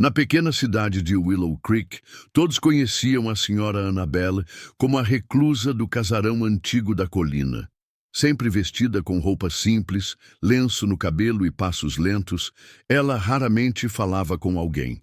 Na pequena cidade de Willow Creek, todos conheciam a senhora Annabelle como a reclusa do casarão antigo da colina. Sempre vestida com roupas simples, lenço no cabelo e passos lentos, ela raramente falava com alguém.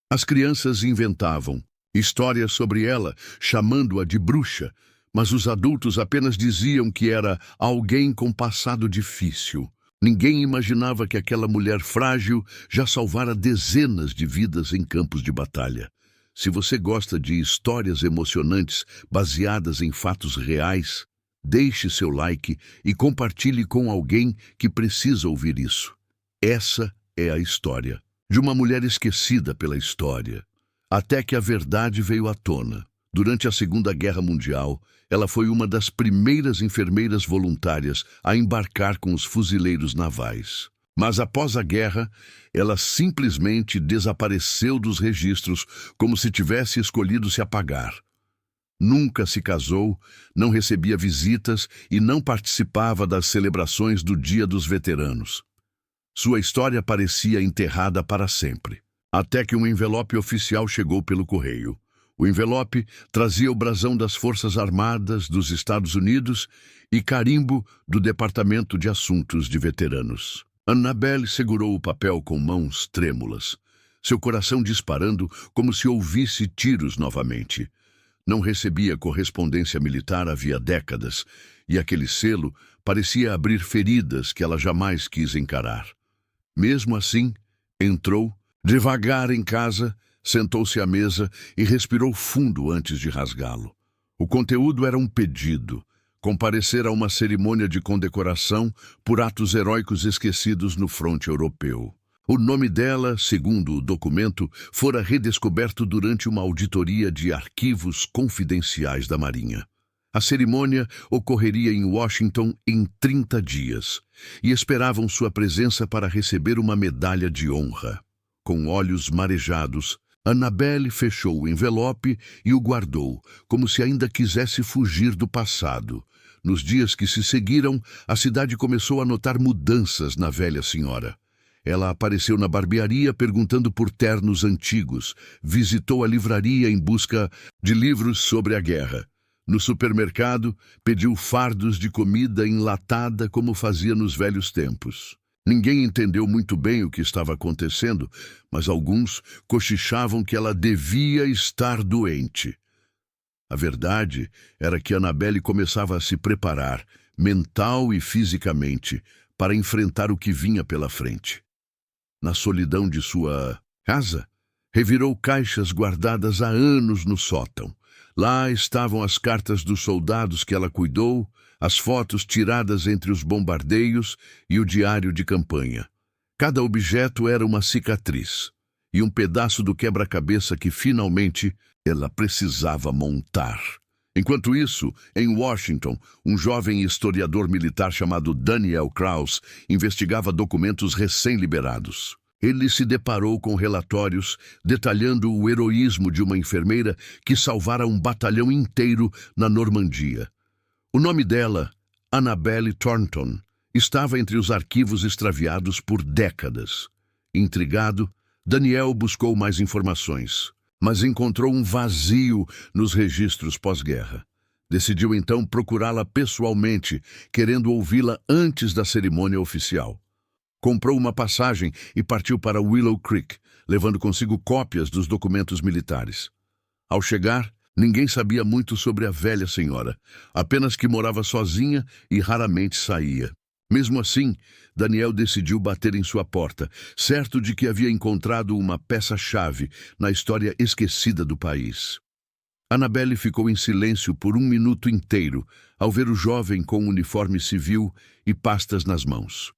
As crianças inventavam histórias sobre ela, chamando-a de bruxa, mas os adultos apenas diziam que era alguém com passado difícil. Ninguém imaginava que aquela mulher frágil já salvara dezenas de vidas em campos de batalha. Se você gosta de histórias emocionantes baseadas em fatos reais, deixe seu like e compartilhe com alguém que precisa ouvir isso. Essa é a história de uma mulher esquecida pela história, até que a verdade veio à tona. Durante a Segunda Guerra Mundial, ela foi uma das primeiras enfermeiras voluntárias a embarcar com os fuzileiros navais. Mas após a guerra, ela simplesmente desapareceu dos registros como se tivesse escolhido se apagar. Nunca se casou, não recebia visitas e não participava das celebrações do Dia dos Veteranos. Sua história parecia enterrada para sempre, até que um envelope oficial chegou pelo correio. O envelope trazia o brasão das Forças Armadas dos Estados Unidos e carimbo do Departamento de Assuntos de Veteranos. Annabelle segurou o papel com mãos trêmulas, seu coração disparando como se ouvisse tiros novamente. Não recebia correspondência militar havia décadas, e aquele selo parecia abrir feridas que ela jamais quis encarar. Mesmo assim, entrou, devagar em casa, sentou-se à mesa e respirou fundo antes de rasgá-lo. O conteúdo era um pedido: comparecer a uma cerimônia de condecoração por atos heróicos esquecidos no fronte europeu. O nome dela, segundo o documento, fora redescoberto durante uma auditoria de arquivos confidenciais da Marinha. A cerimônia ocorreria em Washington em 30 dias, e esperavam sua presença para receber uma medalha de honra. Com olhos marejados, Annabelle fechou o envelope e o guardou, como se ainda quisesse fugir do passado. Nos dias que se seguiram, a cidade começou a notar mudanças na velha senhora. Ela apareceu na barbearia perguntando por ternos antigos, visitou a livraria em busca de livros sobre a guerra. No supermercado, pediu fardos de comida enlatada como fazia nos velhos tempos. Ninguém entendeu muito bem o que estava acontecendo, mas alguns cochichavam que ela devia estar doente. A verdade era que Annabelle começava a se preparar, mental e fisicamente, para enfrentar o que vinha pela frente. Na solidão de sua casa, revirou caixas guardadas há anos no sótão. Lá estavam as cartas dos soldados que ela cuidou, as fotos tiradas entre os bombardeios e o diário de campanha. Cada objeto era uma cicatriz e um pedaço do quebra-cabeça que finalmente ela precisava montar. Enquanto isso, em Washington, um jovem historiador militar chamado Daniel Kraus investigava documentos recém-liberados. Ele se deparou com relatórios detalhando o heroísmo de uma enfermeira que salvara um batalhão inteiro na Normandia. O nome dela, Annabelle Thornton, estava entre os arquivos extraviados por décadas. Intrigado, Daniel buscou mais informações, mas encontrou um vazio nos registros pós-guerra. Decidiu então procurá-la pessoalmente, querendo ouvi-la antes da cerimônia oficial. Comprou uma passagem e partiu para Willow Creek, levando consigo cópias dos documentos militares. Ao chegar, ninguém sabia muito sobre a velha senhora, apenas que morava sozinha e raramente saía. Mesmo assim, Daniel decidiu bater em sua porta, certo de que havia encontrado uma peça-chave na história esquecida do país. Annabelle ficou em silêncio por 1 minuto inteiro ao ver o jovem com um uniforme civil e pastas nas mãos.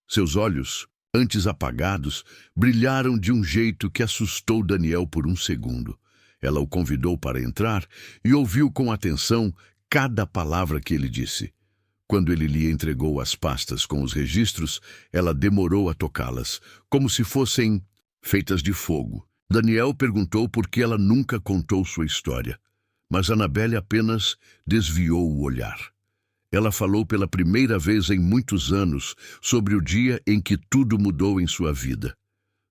Seus olhos, antes apagados, brilharam de um jeito que assustou Daniel por 1 segundo. Ela o convidou para entrar e ouviu com atenção cada palavra que ele disse. Quando ele lhe entregou as pastas com os registros, ela demorou a tocá-las, como se fossem feitas de fogo. Daniel perguntou por que ela nunca contou sua história, mas Annabelle apenas desviou o olhar. Ela falou pela primeira vez em muitos anos sobre o dia em que tudo mudou em sua vida.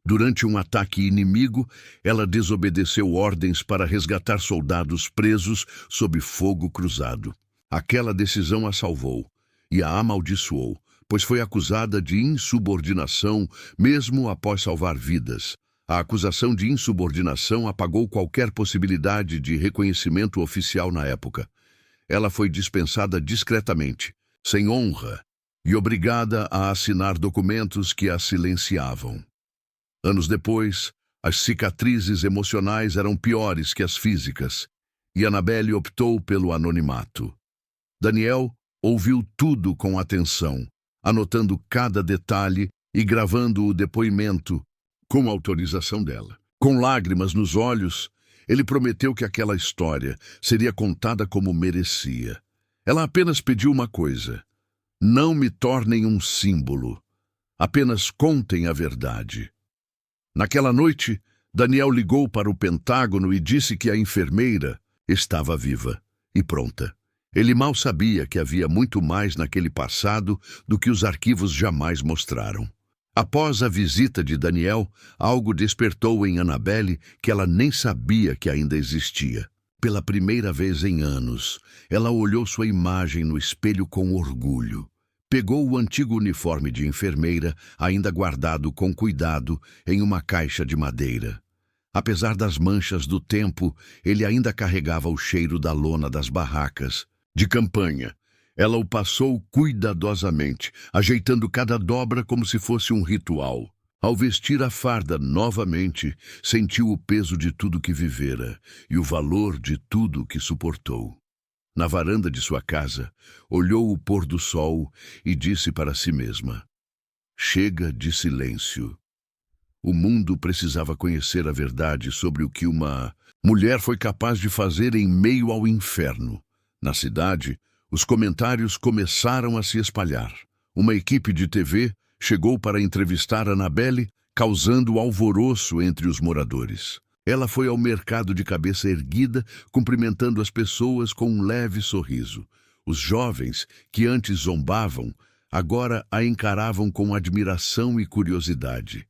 Durante um ataque inimigo, ela desobedeceu ordens para resgatar soldados presos sob fogo cruzado. Aquela decisão a salvou e a amaldiçoou, pois foi acusada de insubordinação mesmo após salvar vidas. A acusação de insubordinação apagou qualquer possibilidade de reconhecimento oficial na época. Ela foi dispensada discretamente, sem honra, e obrigada a assinar documentos que a silenciavam. Anos depois, as cicatrizes emocionais eram piores que as físicas, e Annabelle optou pelo anonimato. Daniel ouviu tudo com atenção, anotando cada detalhe e gravando o depoimento com autorização dela. Com lágrimas nos olhos, ele prometeu que aquela história seria contada como merecia. Ela apenas pediu uma coisa: não me tornem um símbolo, apenas contem a verdade. Naquela noite, Daniel ligou para o Pentágono e disse que a enfermeira estava viva e pronta. Ele mal sabia que havia muito mais naquele passado do que os arquivos jamais mostraram. Após a visita de Daniel, algo despertou em Annabelle que ela nem sabia que ainda existia. Pela primeira vez em anos, ela olhou sua imagem no espelho com orgulho. Pegou o antigo uniforme de enfermeira, ainda guardado com cuidado em uma caixa de madeira. Apesar das manchas do tempo, ele ainda carregava o cheiro da lona das barracas de campanha. Ela o passou cuidadosamente, ajeitando cada dobra como se fosse um ritual. Ao vestir a farda novamente, sentiu o peso de tudo que vivera e o valor de tudo que suportou. Na varanda de sua casa, olhou o pôr do sol e disse para si mesma: chega de silêncio. O mundo precisava conhecer a verdade sobre o que uma mulher foi capaz de fazer em meio ao inferno. Na cidade, os comentários começaram a se espalhar. Uma equipe de TV chegou para entrevistar Annabelle, causando alvoroço entre os moradores. Ela foi ao mercado de cabeça erguida, cumprimentando as pessoas com um leve sorriso. Os jovens, que antes zombavam, agora a encaravam com admiração e curiosidade.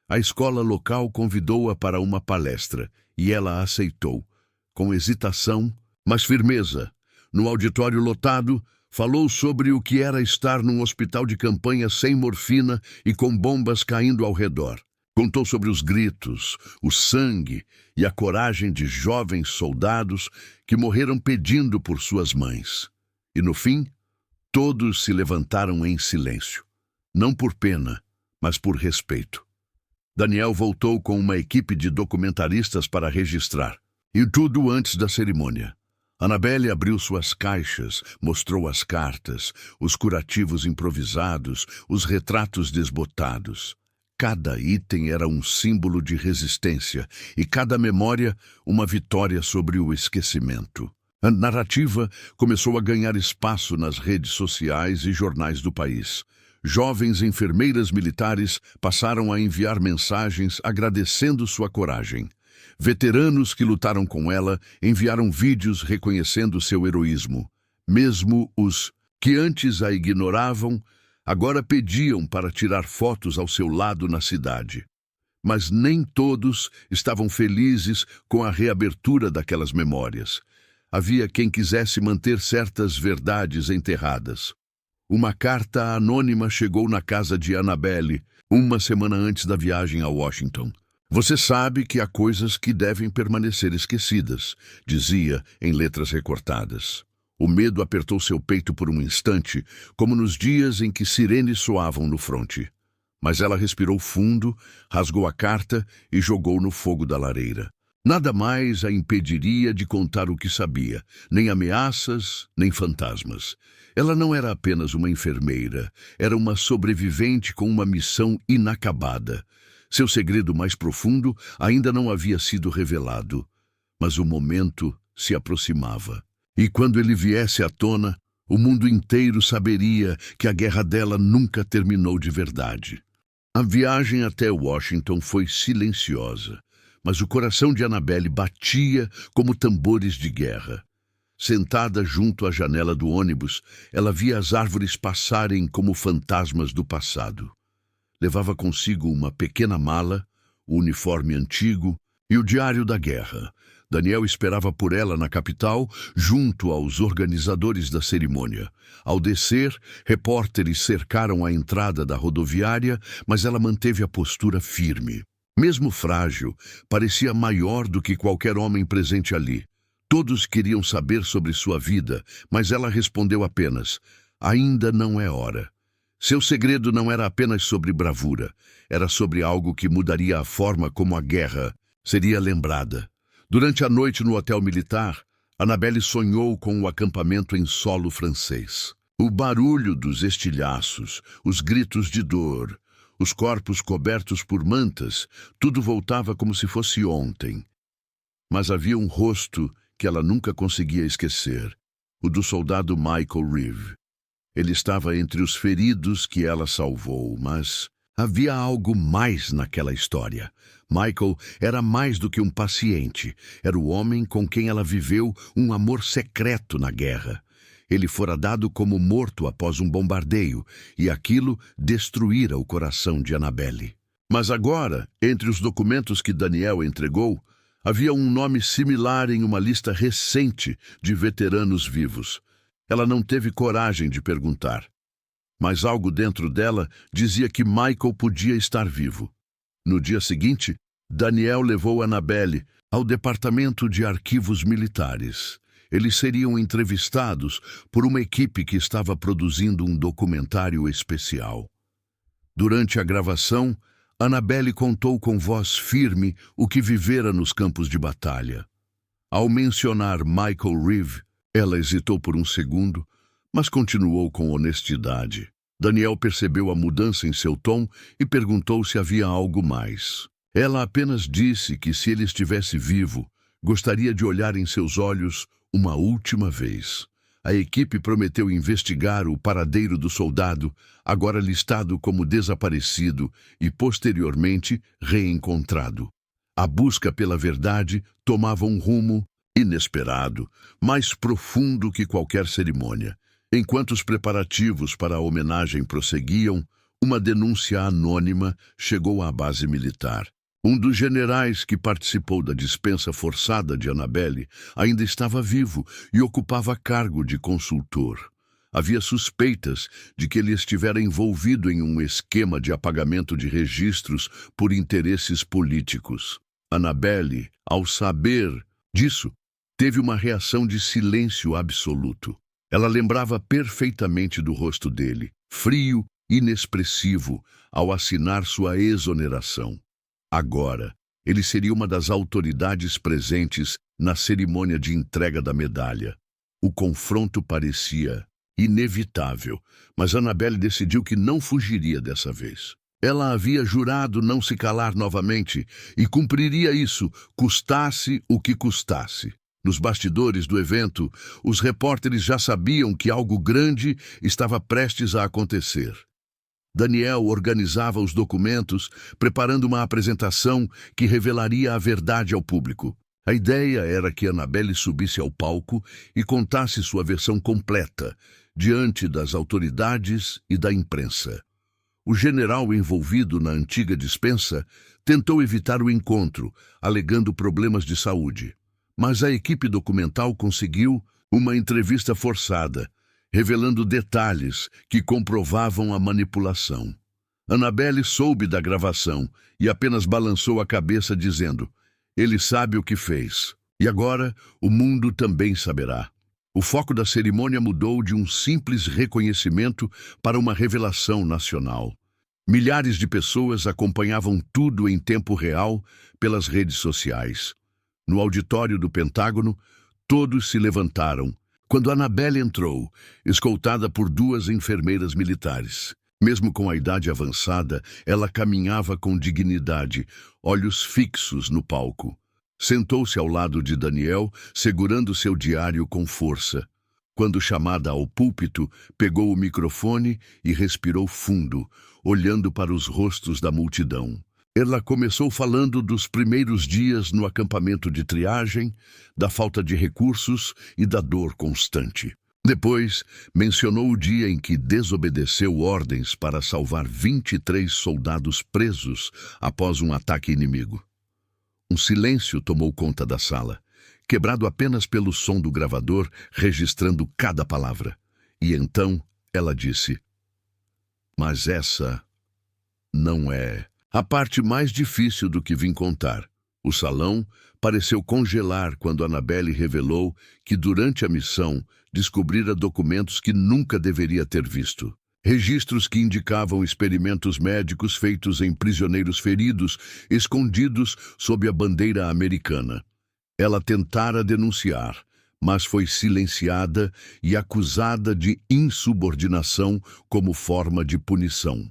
A escola local convidou-a para uma palestra, e ela aceitou, com hesitação, mas firmeza. No auditório lotado, falou sobre o que era estar num hospital de campanha sem morfina e com bombas caindo ao redor. Contou sobre os gritos, o sangue e a coragem de jovens soldados que morreram pedindo por suas mães. E no fim, todos se levantaram em silêncio. Não por pena, mas por respeito. Daniel voltou com uma equipe de documentaristas para registrar. E tudo antes da cerimônia. Annabelle abriu suas caixas, mostrou as cartas, os curativos improvisados, os retratos desbotados. Cada item era um símbolo de resistência e cada memória uma vitória sobre o esquecimento. A narrativa começou a ganhar espaço nas redes sociais e jornais do país. Jovens enfermeiras militares passaram a enviar mensagens agradecendo sua coragem. Veteranos que lutaram com ela enviaram vídeos reconhecendo seu heroísmo. Mesmo os que antes a ignoravam, agora pediam para tirar fotos ao seu lado na cidade. Mas nem todos estavam felizes com a reabertura daquelas memórias. Havia quem quisesse manter certas verdades enterradas. Uma carta anônima chegou na casa de Annabelle, uma semana antes da viagem a Washington. Você sabe que há coisas que devem permanecer esquecidas, dizia em letras recortadas. O medo apertou seu peito por um instante, como nos dias em que sirenes soavam no fronte. Mas ela respirou fundo, rasgou a carta e jogou no fogo da lareira. Nada mais a impediria de contar o que sabia, nem ameaças, nem fantasmas. Ela não era apenas uma enfermeira, era uma sobrevivente com uma missão inacabada. Seu segredo mais profundo ainda não havia sido revelado, mas o momento se aproximava. E quando ele viesse à tona, o mundo inteiro saberia que a guerra dela nunca terminou de verdade. A viagem até Washington foi silenciosa, mas o coração de Annabelle batia como tambores de guerra. Sentada junto à janela do ônibus, ela via as árvores passarem como fantasmas do passado. Levava consigo uma pequena mala, o uniforme antigo e o diário da guerra. Daniel esperava por ela na capital, junto aos organizadores da cerimônia. Ao descer, repórteres cercaram a entrada da rodoviária, mas ela manteve a postura firme. Mesmo frágil, parecia maior do que qualquer homem presente ali. Todos queriam saber sobre sua vida, mas ela respondeu apenas: "Ainda não é hora." Seu segredo não era apenas sobre bravura, era sobre algo que mudaria a forma como a guerra seria lembrada. Durante a noite no hotel militar, Annabelle sonhou com o acampamento em solo francês. O barulho dos estilhaços, os gritos de dor, os corpos cobertos por mantas, tudo voltava como se fosse ontem. Mas havia um rosto que ela nunca conseguia esquecer, o do soldado Michael Reeve. Ele estava entre os feridos que ela salvou, mas havia algo mais naquela história. Michael era mais do que um paciente, era o homem com quem ela viveu um amor secreto na guerra. Ele fora dado como morto após um bombardeio, e aquilo destruíra o coração de Annabelle. Mas agora, entre os documentos que Daniel entregou, havia um nome similar em uma lista recente de veteranos vivos. Ela não teve coragem de perguntar, mas algo dentro dela dizia que Michael podia estar vivo. No dia seguinte, Daniel levou Annabelle ao departamento de arquivos militares. Eles seriam entrevistados por uma equipe que estava produzindo um documentário especial. Durante a gravação, Annabelle contou com voz firme o que vivera nos campos de batalha. Ao mencionar Michael Reeve, ela hesitou por um segundo, mas continuou com honestidade. Daniel percebeu a mudança em seu tom e perguntou se havia algo mais. Ela apenas disse que, se ele estivesse vivo, gostaria de olhar em seus olhos uma última vez. A equipe prometeu investigar o paradeiro do soldado, agora listado como desaparecido e posteriormente reencontrado. A busca pela verdade tomava um rumo inesperado, mais profundo que qualquer cerimônia. Enquanto os preparativos para a homenagem prosseguiam, uma denúncia anônima chegou à base militar. Um dos generais que participou da dispensa forçada de Annabelle ainda estava vivo e ocupava cargo de consultor. Havia suspeitas de que ele estivera envolvido em um esquema de apagamento de registros por interesses políticos. Annabelle, ao saber disso, teve uma reação de silêncio absoluto. Ela lembrava perfeitamente do rosto dele, frio, inexpressivo, ao assinar sua exoneração. Agora, ele seria uma das autoridades presentes na cerimônia de entrega da medalha. O confronto parecia inevitável, mas Annabelle decidiu que não fugiria dessa vez. Ela havia jurado não se calar novamente e cumpriria isso, custasse o que custasse. Nos bastidores do evento, os repórteres já sabiam que algo grande estava prestes a acontecer. Daniel organizava os documentos, preparando uma apresentação que revelaria a verdade ao público. A ideia era que Annabelle subisse ao palco e contasse sua versão completa, diante das autoridades e da imprensa. O general envolvido na antiga dispensa tentou evitar o encontro, alegando problemas de saúde. Mas a equipe documental conseguiu uma entrevista forçada, revelando detalhes que comprovavam a manipulação. Annabelle soube da gravação e apenas balançou a cabeça dizendo: "Ele sabe o que fez. E agora o mundo também saberá." O foco da cerimônia mudou de um simples reconhecimento para uma revelação nacional. Milhares de pessoas acompanhavam tudo em tempo real pelas redes sociais. No auditório do Pentágono, todos se levantaram quando Annabelle entrou, escoltada por 2 enfermeiras militares. Mesmo com a idade avançada, ela caminhava com dignidade, olhos fixos no palco. Sentou-se ao lado de Daniel, segurando seu diário com força. Quando chamada ao púlpito, pegou o microfone e respirou fundo, olhando para os rostos da multidão. Ela começou falando dos primeiros dias no acampamento de triagem, da falta de recursos e da dor constante. Depois, mencionou o dia em que desobedeceu ordens para salvar 23 soldados presos após um ataque inimigo. Um silêncio tomou conta da sala, quebrado apenas pelo som do gravador registrando cada palavra. E então ela disse: "Mas essa não é a parte mais difícil do que vim contar." O salão pareceu congelar quando Annabelle revelou que, durante a missão, descobrira documentos que nunca deveria ter visto. Registros que indicavam experimentos médicos feitos em prisioneiros feridos, escondidos sob a bandeira americana. Ela tentara denunciar, mas foi silenciada e acusada de insubordinação como forma de punição.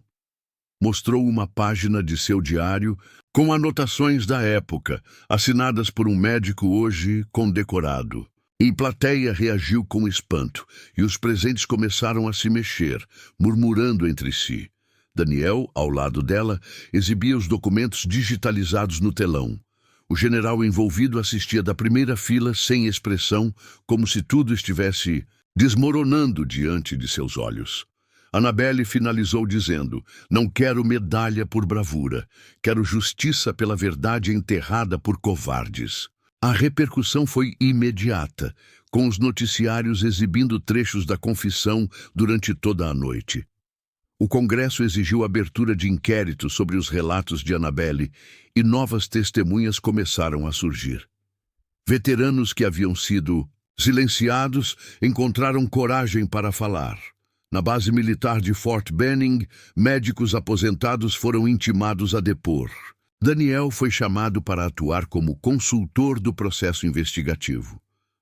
Mostrou uma página de seu diário com anotações da época, assinadas por um médico hoje condecorado. A plateia reagiu com espanto, e os presentes começaram a se mexer, murmurando entre si. Daniel, ao lado dela, exibia os documentos digitalizados no telão. O general envolvido assistia da primeira fila sem expressão, como se tudo estivesse desmoronando diante de seus olhos. Annabelle finalizou dizendo: "Não quero medalha por bravura. Quero justiça pela verdade enterrada por covardes." A repercussão foi imediata, com os noticiários exibindo trechos da confissão durante toda a noite. O Congresso exigiu abertura de inquérito sobre os relatos de Annabelle e novas testemunhas começaram a surgir. Veteranos que haviam sido silenciados encontraram coragem para falar. Na base militar de Fort Benning, médicos aposentados foram intimados a depor. Daniel foi chamado para atuar como consultor do processo investigativo.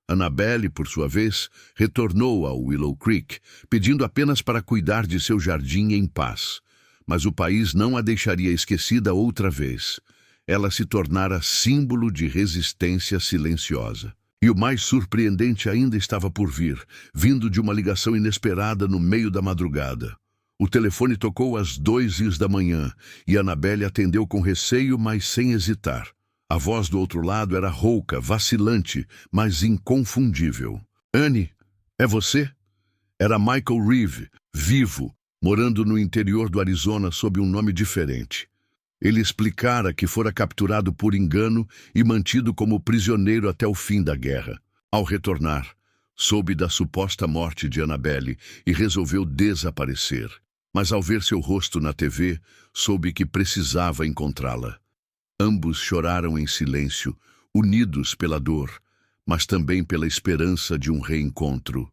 Annabelle, por sua vez, retornou ao Willow Creek, pedindo apenas para cuidar de seu jardim em paz. Mas o país não a deixaria esquecida outra vez. Ela se tornara símbolo de resistência silenciosa. E o mais surpreendente ainda estava por vir, vindo de uma ligação inesperada no meio da madrugada. O telefone tocou às 2h da manhã, e Annabelle atendeu com receio, mas sem hesitar. A voz do outro lado era rouca, vacilante, mas inconfundível. "Annie, é você?" Era Michael Reeve, vivo, morando no interior do Arizona sob um nome diferente. Ele explicara que fora capturado por engano e mantido como prisioneiro até o fim da guerra. Ao retornar, soube da suposta morte de Annabelle e resolveu desaparecer. Mas ao ver seu rosto na TV, soube que precisava encontrá-la. Ambos choraram em silêncio, unidos pela dor, mas também pela esperança de um reencontro.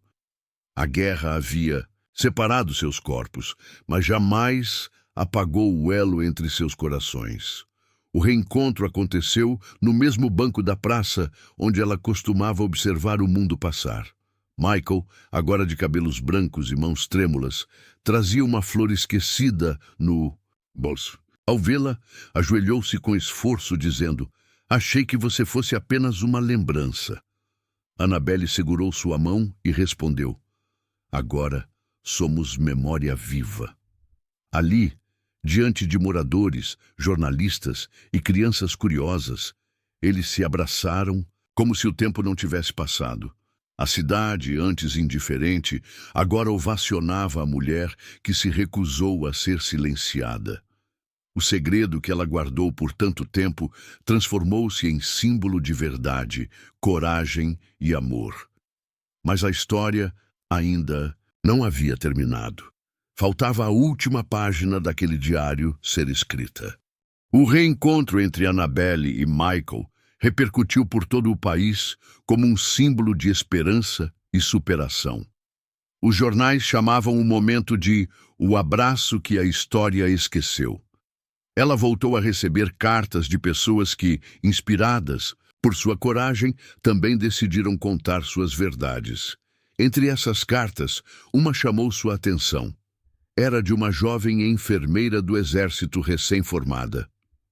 A guerra havia separado seus corpos, mas jamais apagou o elo entre seus corações. O reencontro aconteceu no mesmo banco da praça onde ela costumava observar o mundo passar. Michael, agora de cabelos brancos e mãos trêmulas, trazia uma flor esquecida no bolso. Ao vê-la, ajoelhou-se com esforço, dizendo: "Achei que você fosse apenas uma lembrança." Annabelle segurou sua mão e respondeu: "Agora somos memória viva." Ali, diante de moradores, jornalistas e crianças curiosas, eles se abraçaram como se o tempo não tivesse passado. A cidade, antes indiferente, agora ovacionava a mulher que se recusou a ser silenciada. O segredo que ela guardou por tanto tempo transformou-se em símbolo de verdade, coragem e amor. Mas a história ainda não havia terminado. Faltava a última página daquele diário ser escrita. O reencontro entre Annabelle e Michael repercutiu por todo o país como um símbolo de esperança e superação. Os jornais chamavam o momento de "o abraço que a história esqueceu." Ela voltou a receber cartas de pessoas que, inspiradas por sua coragem, também decidiram contar suas verdades. Entre essas cartas, uma chamou sua atenção. Era de uma jovem enfermeira do exército recém-formada.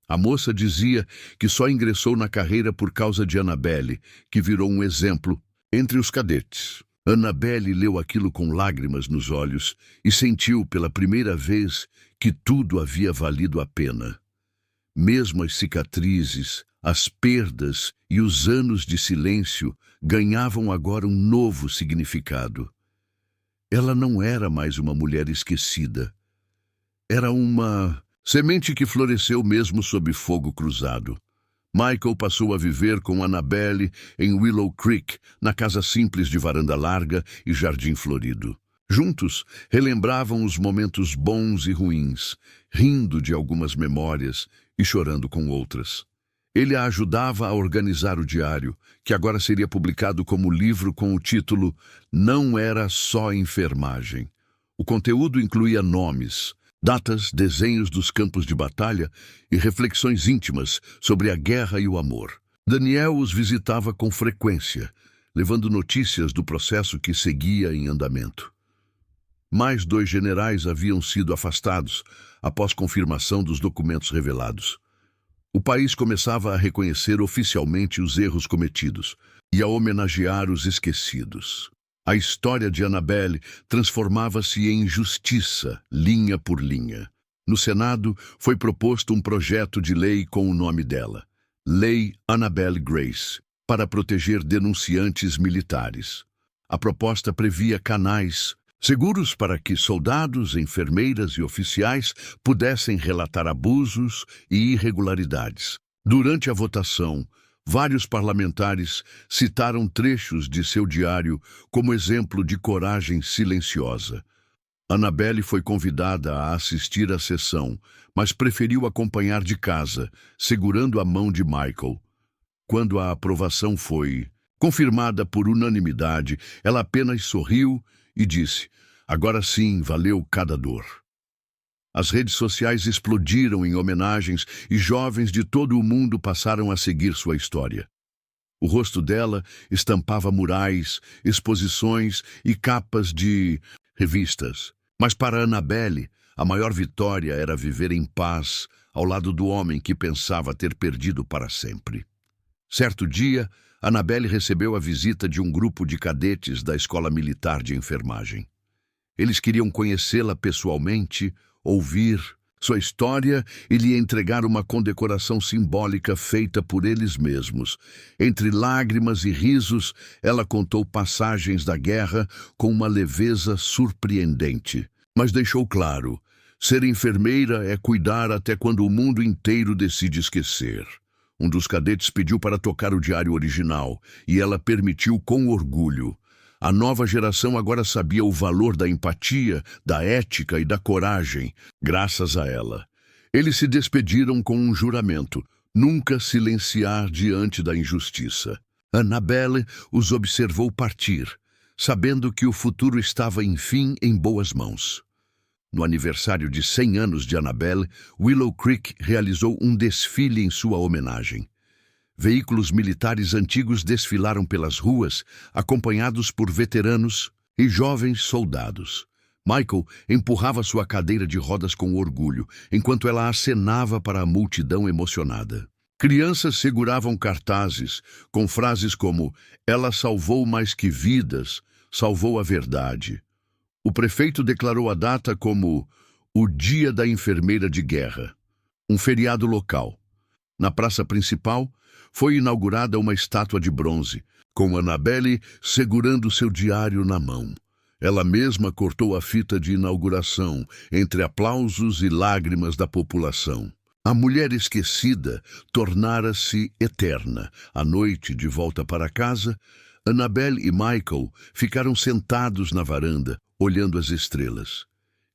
A moça dizia que só ingressou na carreira por causa de Annabelle, que virou um exemplo entre os cadetes. Annabelle leu aquilo com lágrimas nos olhos e sentiu pela primeira vez que tudo havia valido a pena. Mesmo as cicatrizes, as perdas e os anos de silêncio ganhavam agora um novo significado. Ela não era mais uma mulher esquecida. Era uma semente que floresceu mesmo sob fogo cruzado. Michael passou a viver com Annabelle em Willow Creek, na casa simples de varanda larga e jardim florido. Juntos, relembravam os momentos bons e ruins, rindo de algumas memórias e chorando com outras. Ele a ajudava a organizar o diário, que agora seria publicado como livro com o título Não Era Só Enfermagem. O conteúdo incluía nomes, datas, desenhos dos campos de batalha e reflexões íntimas sobre a guerra e o amor. Daniel os visitava com frequência, levando notícias do processo que seguia em andamento. Mais 2 generais haviam sido afastados após confirmação dos documentos revelados. O país começava a reconhecer oficialmente os erros cometidos e a homenagear os esquecidos. A história de Annabelle transformava-se em justiça, linha por linha. No Senado, foi proposto um projeto de lei com o nome dela, Lei Annabelle Grace, para proteger denunciantes militares. A proposta previa canais seguros para que soldados, enfermeiras e oficiais pudessem relatar abusos e irregularidades. Durante a votação, vários parlamentares citaram trechos de seu diário como exemplo de coragem silenciosa. Annabelle foi convidada a assistir à sessão, mas preferiu acompanhar de casa, segurando a mão de Michael. Quando a aprovação foi confirmada por unanimidade, ela apenas sorriu e disse: "Agora sim, valeu cada dor." As redes sociais explodiram em homenagens e jovens de todo o mundo passaram a seguir sua história. O rosto dela estampava murais, exposições e capas de revistas. Mas para Annabelle, a maior vitória era viver em paz ao lado do homem que pensava ter perdido para sempre. Certo dia, Annabelle recebeu a visita de um grupo de cadetes da Escola Militar de Enfermagem. Eles queriam conhecê-la pessoalmente, ouvir sua história e lhe entregar uma condecoração simbólica feita por eles mesmos. Entre lágrimas e risos, ela contou passagens da guerra com uma leveza surpreendente. Mas deixou claro, ser enfermeira é cuidar até quando o mundo inteiro decide esquecer. Um dos cadetes pediu para tocar o diário original, e ela permitiu com orgulho. A nova geração agora sabia o valor da empatia, da ética e da coragem, graças a ela. Eles se despediram com um juramento: nunca silenciar diante da injustiça. Annabelle os observou partir, sabendo que o futuro estava, enfim, em boas mãos. No aniversário de 100 anos de Annabelle, Willow Creek realizou um desfile em sua homenagem. Veículos militares antigos desfilaram pelas ruas, acompanhados por veteranos e jovens soldados. Michael empurrava sua cadeira de rodas com orgulho, enquanto ela acenava para a multidão emocionada. Crianças seguravam cartazes com frases como "Ela salvou mais que vidas, salvou a verdade." O prefeito declarou a data como o Dia da Enfermeira de Guerra, um feriado local. Na praça principal, foi inaugurada uma estátua de bronze, com Annabelle segurando seu diário na mão. Ela mesma cortou a fita de inauguração, entre aplausos e lágrimas da população. A mulher esquecida tornara-se eterna. À noite, de volta para casa, Annabelle e Michael ficaram sentados na varanda, olhando as estrelas.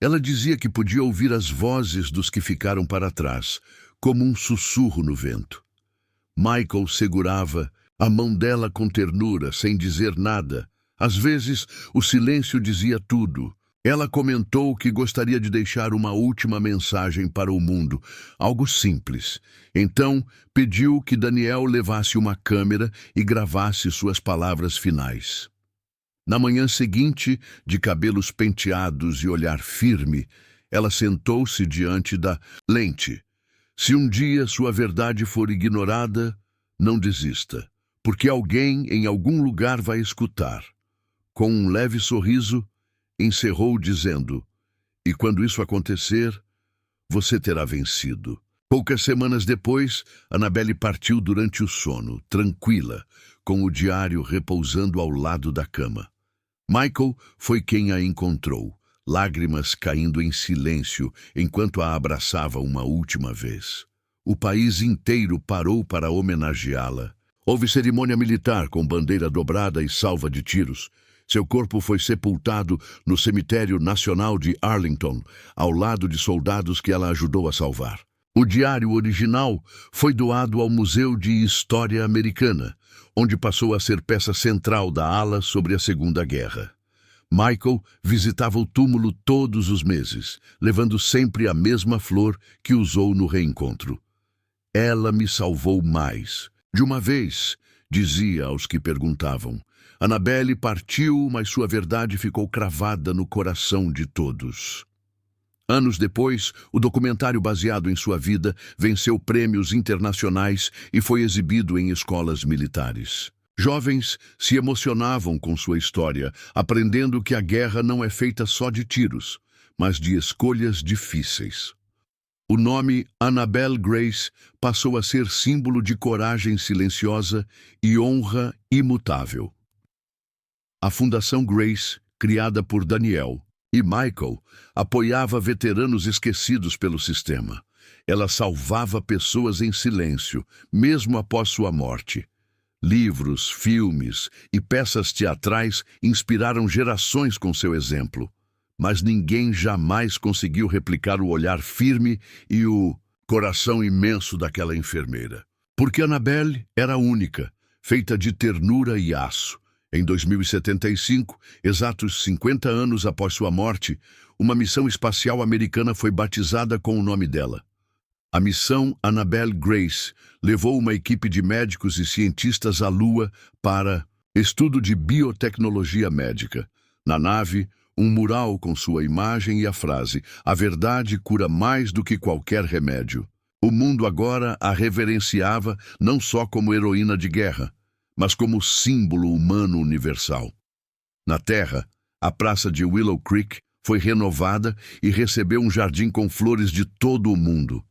Ela dizia que podia ouvir as vozes dos que ficaram para trás, como um sussurro no vento. Michael segurava a mão dela com ternura, sem dizer nada. Às vezes, o silêncio dizia tudo. Ela comentou que gostaria de deixar uma última mensagem para o mundo, algo simples. Então, pediu que Daniel levasse uma câmera e gravasse suas palavras finais. Na manhã seguinte, de cabelos penteados e olhar firme, ela sentou-se diante da lente. Se um dia sua verdade for ignorada, não desista, porque alguém em algum lugar vai escutar. Com um leve sorriso, encerrou dizendo: "E quando isso acontecer, você terá vencido." Poucas semanas depois, Annabelle partiu durante o sono, tranquila, com o diário repousando ao lado da cama. Michael foi quem a encontrou, lágrimas caindo em silêncio enquanto a abraçava uma última vez. O país inteiro parou para homenageá-la. Houve cerimônia militar com bandeira dobrada e salva de tiros. Seu corpo foi sepultado no Cemitério Nacional de Arlington, ao lado de soldados que ela ajudou a salvar. O diário original foi doado ao Museu de História Americana, onde passou a ser peça central da ala sobre a Segunda Guerra. Michael visitava o túmulo todos os meses, levando sempre a mesma flor que usou no reencontro. Ela me salvou mais. De uma vez, dizia aos que perguntavam, Annabelle partiu, mas sua verdade ficou cravada no coração de todos. Anos depois, o documentário baseado em sua vida venceu prêmios internacionais e foi exibido em escolas militares. Jovens se emocionavam com sua história, aprendendo que a guerra não é feita só de tiros, mas de escolhas difíceis. O nome Annabelle Grace passou a ser símbolo de coragem silenciosa e honra imutável. A Fundação Grace, criada por Daniel e Michael, apoiava veteranos esquecidos pelo sistema. Ela salvava pessoas em silêncio, mesmo após sua morte. Livros, filmes e peças teatrais inspiraram gerações com seu exemplo. Mas ninguém jamais conseguiu replicar o olhar firme e o coração imenso daquela enfermeira. Porque Annabelle era única, feita de ternura e aço. Em 2075, exatos 50 anos após sua morte, uma missão espacial americana foi batizada com o nome dela. A missão Annabelle Grace levou uma equipe de médicos e cientistas à Lua para estudo de biotecnologia médica. Na nave, um mural com sua imagem e a frase "A verdade cura mais do que qualquer remédio". O mundo agora a reverenciava não só como heroína de guerra, mas como símbolo humano universal. Na Terra, a praça de Willow Creek foi renovada e recebeu um jardim com flores de todo o mundo.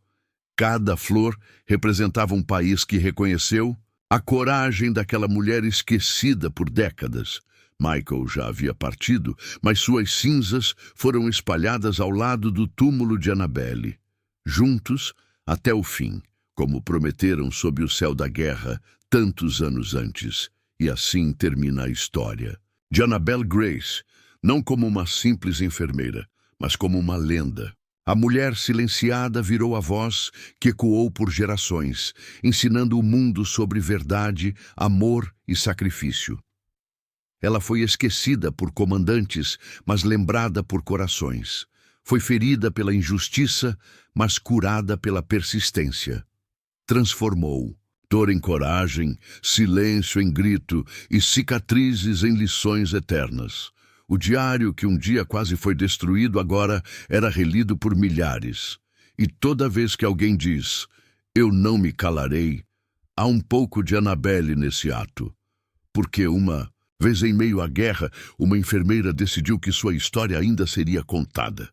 Cada flor representava um país que reconheceu a coragem daquela mulher esquecida por décadas. Michael já havia partido, mas suas cinzas foram espalhadas ao lado do túmulo de Annabelle. Juntos, até o fim, como prometeram sob o céu da guerra tantos anos antes. E assim termina a história de Annabelle Grace, não como uma simples enfermeira, mas como uma lenda. A mulher silenciada virou a voz que ecoou por gerações, ensinando o mundo sobre verdade, amor e sacrifício. Ela foi esquecida por comandantes, mas lembrada por corações. Foi ferida pela injustiça, mas curada pela persistência. Transformou dor em coragem, silêncio em grito e cicatrizes em lições eternas. O diário, que um dia quase foi destruído, agora era relido por milhares. E toda vez que alguém diz, "Eu não me calarei", há um pouco de Annabelle nesse ato. Porque uma vez em meio à guerra, uma enfermeira decidiu que sua história ainda seria contada.